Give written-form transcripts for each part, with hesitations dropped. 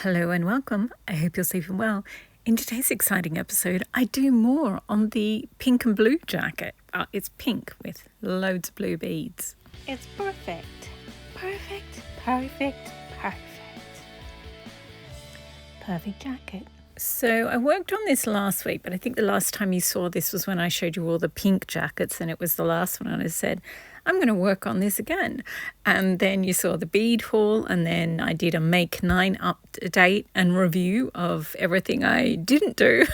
Hello and welcome. I hope you're safe and well. In today's exciting episode, I do more on the pink and blue jacket. It's pink with loads of blue beads. It's perfect. Perfect, perfect, perfect. Perfect jacket. So I worked on this last week, but I think the last time you saw this was when I showed you all the pink jackets, and it was the last one, and I said, I'm going to work on this again. And then you saw the bead haul, and then I did a Make 9 update and review of everything I didn't do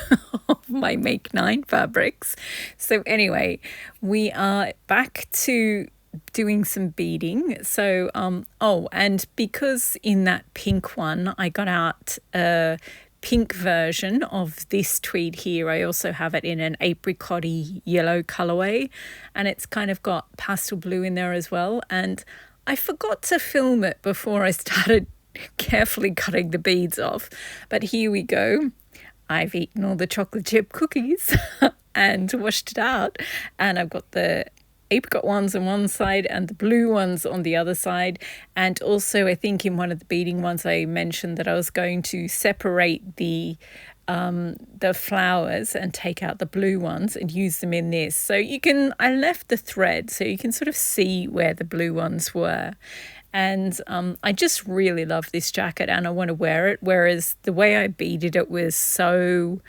of my Make 9 fabrics. So anyway, we are back to doing some beading. So and because in that pink one I got out a pink version of this tweed here, I also have it in an apricot-y yellow colorway, and it's kind of got pastel blue in there as well. And I forgot to film it before I started carefully cutting the beads off, but here we go. I've eaten all the chocolate chip cookies and washed it out, and I've got the apricot ones on one side and the blue ones on the other side. And also I think in one of the beading ones I mentioned that I was going to separate the flowers and take out the blue ones and use them in this. So I left the thread so you can sort of see where the blue ones were. And I just really love this jacket and I want to wear it, whereas the way I beaded it was so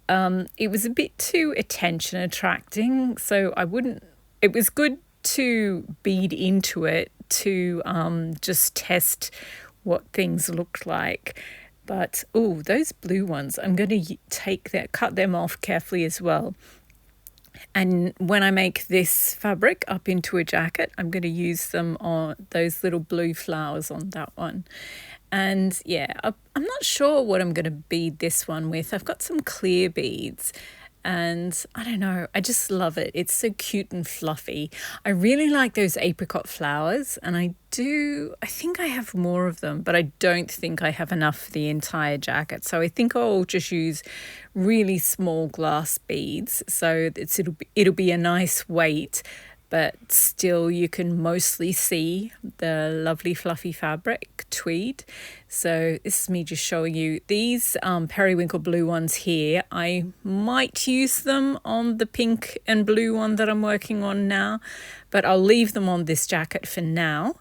it was a bit too attention attracting, so it was good to bead into it to just test what things looked like. But, those blue ones, I'm going to cut them off carefully as well. And when I make this fabric up into a jacket, I'm going to use them on those little blue flowers on that one. And yeah, I'm not sure what I'm going to bead this one with. I've got some clear beads. And I don't know, I just love it. It's so cute and fluffy. I really like those apricot flowers, and I think I have more of them, but I don't think I have enough for the entire jacket. So I think I'll just use really small glass beads. So it'll be a nice weight, but still you can mostly see the lovely fluffy fabric tweed. So this is me just showing you these periwinkle blue ones here. I might use them on the pink and blue one that I'm working on now, but I'll leave them on this jacket for now.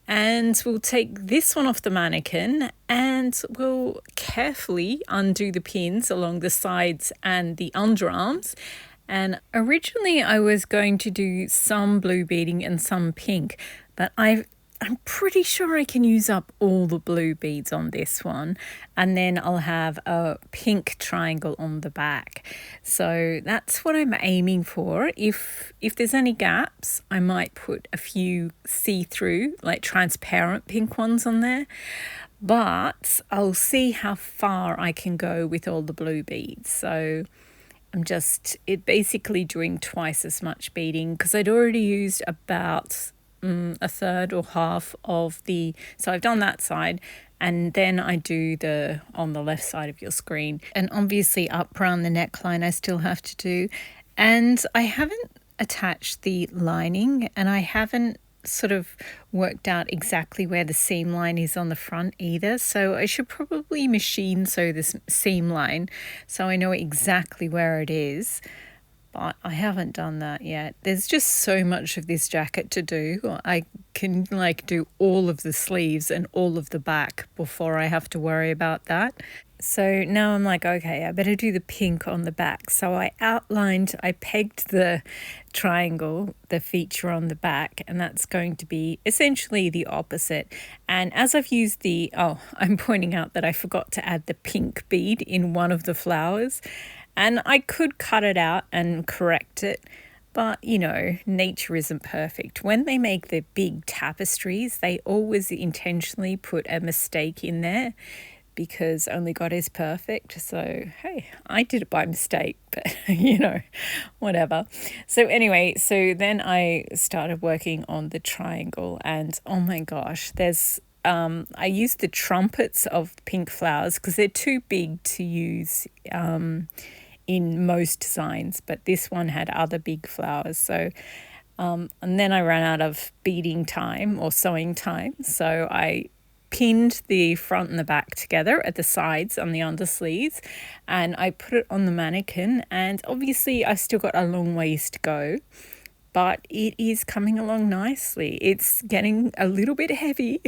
And we'll take this one off the mannequin and we'll carefully undo the pins along the sides and the underarms. And originally I was going to do some blue beading and some pink, but I'm pretty sure I can use up all the blue beads on this one, and then I'll have a pink triangle on the back. So that's what I'm aiming for. If there's any gaps, I might put a few see-through, like transparent pink ones on there. But I'll see how far I can go with all the blue beads. So I'm basically doing twice as much beading because I'd already used about a third or half of so I've done that side, and then I do on the left side of your screen, and obviously up around the neckline I still have to do. And I haven't attached the lining, and I haven't sort of worked out exactly where the seam line is on the front either, so I should probably machine sew this seam line so I know exactly where it is, but I haven't done that yet. There's just so much of this jacket to do. I can do all of the sleeves and all of the back before I have to worry about that. So now I'm like, okay, I better do the pink on the back. So I pegged the triangle, the feature on the back, and that's going to be essentially the opposite. And as I've used I'm pointing out that I forgot to add the pink bead in one of the flowers, and I could cut it out and correct it. But, nature isn't perfect. When they make the big tapestries, they always intentionally put a mistake in there, because only God is perfect. So, hey, I did it by mistake, but, whatever. So anyway, then I started working on the triangle, and oh my gosh, I used the trumpets of pink flowers because they're too big to use in most designs, but this one had other big flowers. So, and then I ran out of beading time or sewing time, so I pinned the front and the back together at the sides on the undersleeves, and I put it on the mannequin, and obviously I've still got a long ways to go, but it is coming along nicely. It's getting a little bit heavy,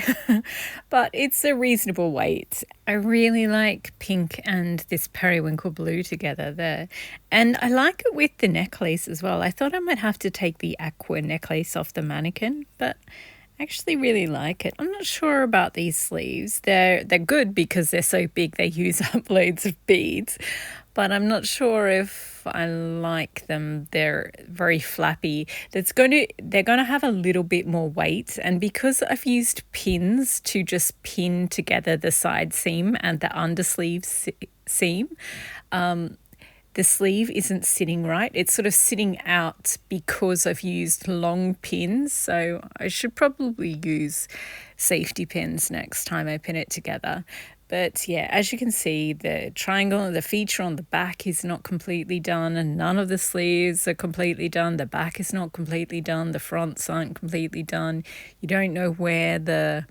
but it's a reasonable weight. I really like pink and this periwinkle blue together there. And I like it with the necklace as well. I thought I might have to take the aqua necklace off the mannequin, but I actually really like it. I'm not sure about these sleeves. They're good because they're so big they use up loads of beads, but I'm not sure if I like them. They're very flappy. They're going to have a little bit more weight, and because I've used pins to just pin together the side seam and the undersleeve seam, the sleeve isn't sitting right. It's sort of sitting out because I've used long pins, so I should probably use safety pins next time I pin it together. But yeah, as you can see, the triangle and the feature on the back is not completely done, and none of the sleeves are completely done. The back is not completely done. The fronts aren't completely done. You don't know where the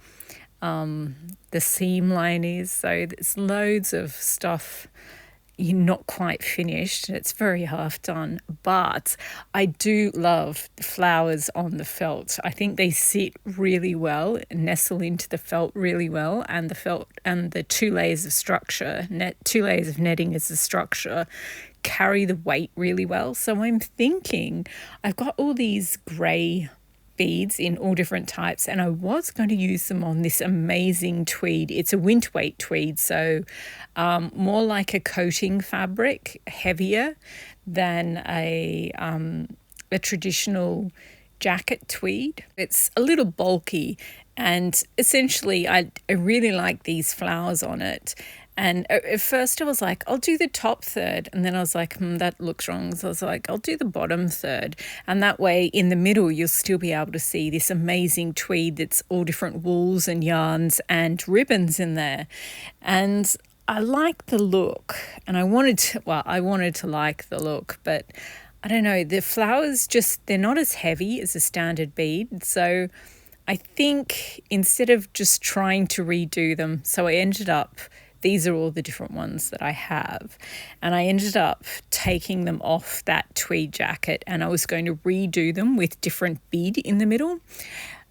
seam line is, so there's loads of stuff you're not quite finished. It's very half done, but I do love the flowers on the felt. I think they sit really well, nestle into the felt really well, and the felt and the 2 layers of structure, 2 layers of netting as the structure, carry the weight really well. So I'm thinking I've got all these grey beads in all different types, and I was going to use them on this amazing tweed. It's a winter weight tweed, so more like a coating fabric, heavier than a traditional jacket tweed. It's a little bulky, and essentially I really like these flowers on it. And at first I was like, I'll do the top third. And then I was like, that looks wrong. So I was like, I'll do the bottom third. And that way in the middle, you'll still be able to see this amazing tweed that's all different wools and yarns and ribbons in there. And I like the look. And I wanted to like the look, but I don't know, the flowers they're not as heavy as a standard bead. So I think instead of just trying to redo them, so I ended up, these are all the different ones that I have, and I ended up taking them off that tweed jacket, and I was going to redo them with different bead in the middle.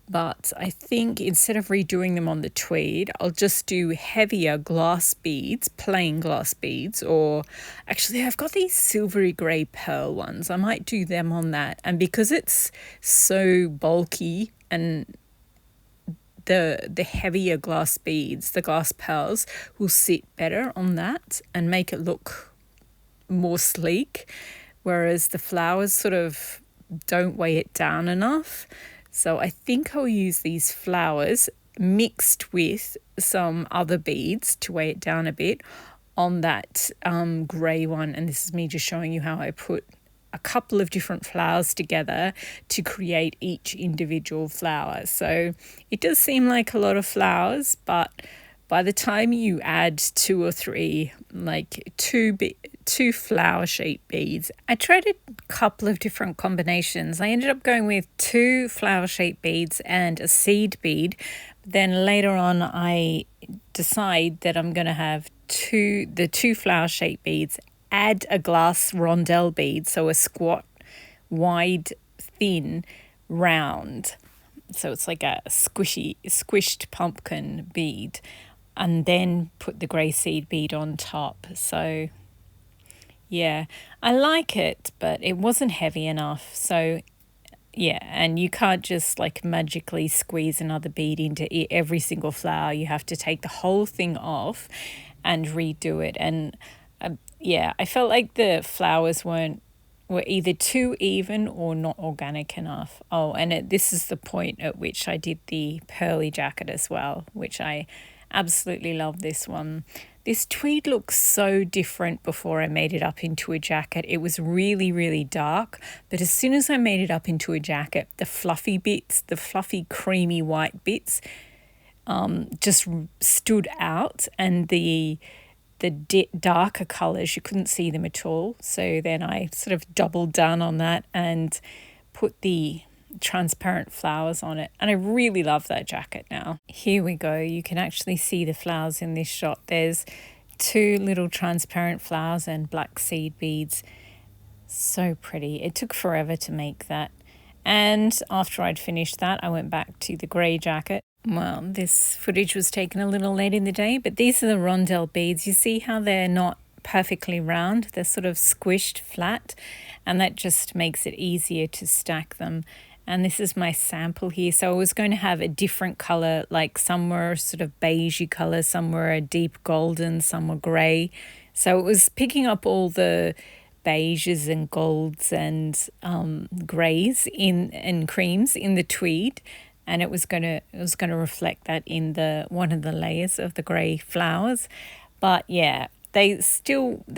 But I think instead of redoing them on the tweed, I'll just do heavier glass beads, plain glass beads, or actually I've got these silvery grey pearl ones. I might do them on that. And because it's so bulky and the heavier glass beads, the glass pearls, will sit better on that and make it look more sleek, whereas the flowers sort of don't weigh it down enough. So I think I'll use these flowers mixed with some other beads to weigh it down a bit on that grey one. And this is me just showing you how I put a couple of different flowers together to create each individual flower. So it does seem like a lot of flowers, but by the time you add 2 or 3, like two flower shaped beads, I tried a couple of different combinations. I ended up going with 2 flower shaped beads and a seed bead. Then later on, I decide that I'm going to have the 2 flower shaped beads, add a glass rondelle bead, so a squat, wide, thin, round. So it's like a squished pumpkin bead, and then put the grey seed bead on top. So yeah, I like it, but it wasn't heavy enough. So yeah, and you can't just like magically squeeze another bead into every single flower. You have to take the whole thing off and redo it. And yeah, I felt like the flowers were either too even or not organic enough. Oh, and this is the point at which I did the pearly jacket as well, which I absolutely love this one. This tweed looks so different before I made it up into a jacket. It was really, really dark, but as soon as I made it up into a jacket, the fluffy bits, the fluffy creamy white bits just stood out, and the darker colours, you couldn't see them at all. So then I sort of doubled down on that and put the transparent flowers on it. And I really love that jacket now. Here we go. You can actually see the flowers in this shot. There's 2 little transparent flowers and black seed beads. So pretty. It took forever to make that. And after I'd finished that, I went back to the grey jacket. Well, this footage was taken a little late in the day, but these are the rondelle beads. You see how they're not perfectly round? They're sort of squished flat, and that just makes it easier to stack them. And this is my sample here. So I was going to have a different colour, like some were sort of beigey colour, some were a deep golden, some were grey. So it was picking up all the beiges and golds and greys and creams in the tweed, and it was going to reflect that in the one of the layers of the grey flowers. But yeah, they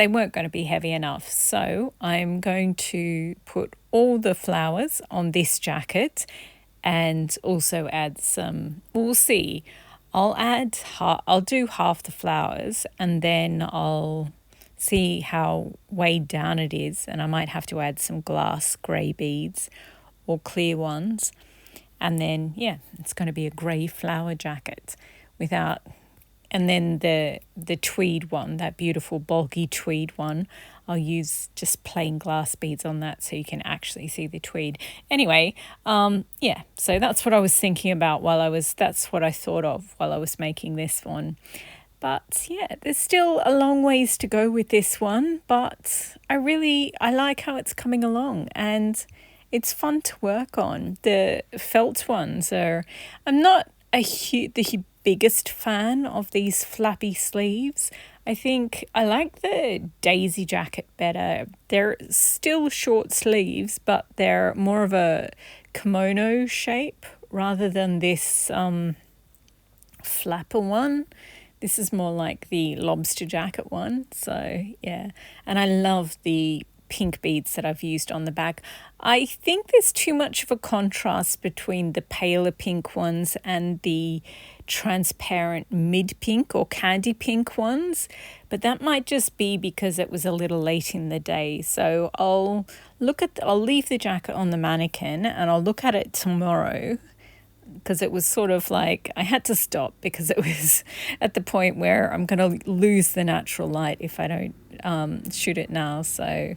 weren't going to be heavy enough, so I'm going to put all the flowers on this jacket and also add some, we'll see, I'll do half the flowers and then I'll see how weighed down it is, and I might have to add some glass grey beads or clear ones. And then yeah, it's going to be a grey flower jacket without, and then the tweed one, that beautiful bulky tweed one, I'll use just plain glass beads on that so you can actually see the tweed. Anyway, yeah, so that's what I was thinking about that's what I thought of while I was making this one. But yeah, there's still a long ways to go with this one, but I like how it's coming along and it's fun to work on. The felt ones I'm not the biggest fan of these flappy sleeves. I think I like the daisy jacket better. They're still short sleeves, but they're more of a kimono shape rather than this flapper one. This is more like the lobster jacket one. So yeah, and I love the pink beads that I've used on the back. I think there's too much of a contrast between the paler pink ones and the transparent mid pink or candy pink ones, but that might just be because it was a little late in the day. So I'll leave the jacket on the mannequin and I'll look at it tomorrow, because it was sort of like I had to stop because it was at the point where I'm going to lose the natural light if I don't shoot it now. So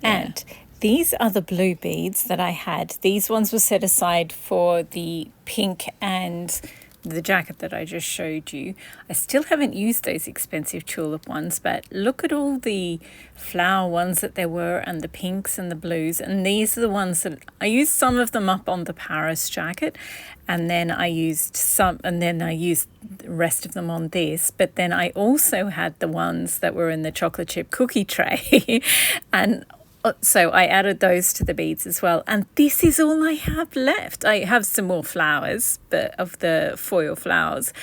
yeah. And these are the blue beads that I had. These ones were set aside for the pink and the jacket that I just showed you. I still haven't used those expensive tulip ones, but look at all the flower ones that there were, and the pinks and the blues. And these are the ones that I used some of them up on the Paris jacket, and then I used the rest of them on this. But then I also had the ones that were in the chocolate chip cookie tray and so I added those to the beads as well. And this is all I have left. I have some more flowers, but of the foil flowers.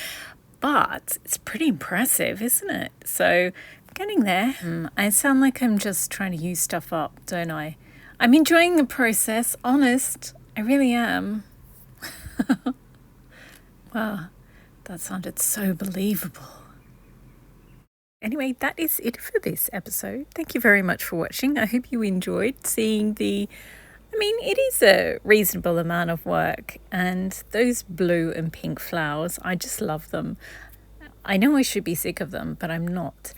But it's pretty impressive, isn't it? So I'm getting there. I sound like I'm just trying to use stuff up, don't I? I'm enjoying the process, honest. I really am. Wow, that sounded so believable. Anyway, that is it for this episode. Thank you very much for watching. I hope you enjoyed seeing it is a reasonable amount of work, and those blue and pink flowers, I just love them. I know I should be sick of them, but I'm not.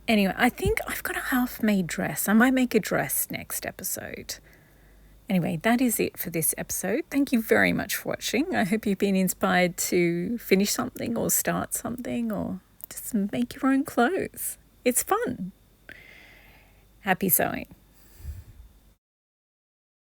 Anyway, I think I've got a half-made dress. I might make a dress next episode. Anyway, that is it for this episode. Thank you very much for watching. I hope you've been inspired to finish something or start something or just make your own clothes. It's fun. Happy sewing.